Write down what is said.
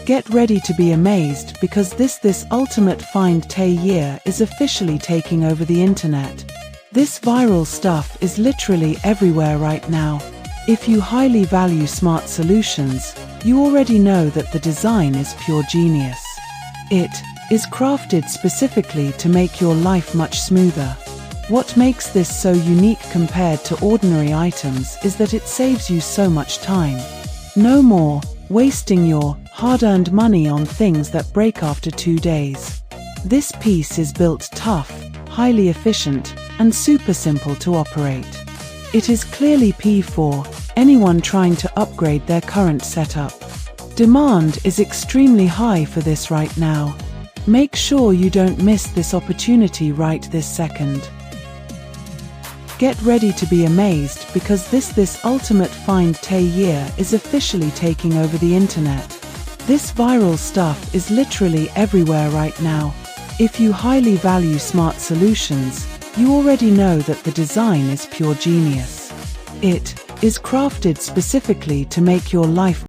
Get ready to be amazed because this ultimate find year is officially taking over the internet. This viral stuff is literally everywhere right now. If you highly value smart solutions, you already know that the design is pure genius. It is crafted specifically to make your life much smoother. What makes this so unique compared to ordinary items is that it saves you so much time. No more wasting your hard-earned money on things that break after 2 days. This piece is built tough, highly efficient, and super simple to operate. It is clearly for anyone trying to upgrade their current setup. Demand is extremely high for this right now. Make sure you don't miss this opportunity right this second. Get ready to be amazed because this ultimate find year is officially taking over the internet. This viral stuff is literally everywhere right now. If you highly value smart solutions, you already know that the design is pure genius. It is crafted specifically to make your life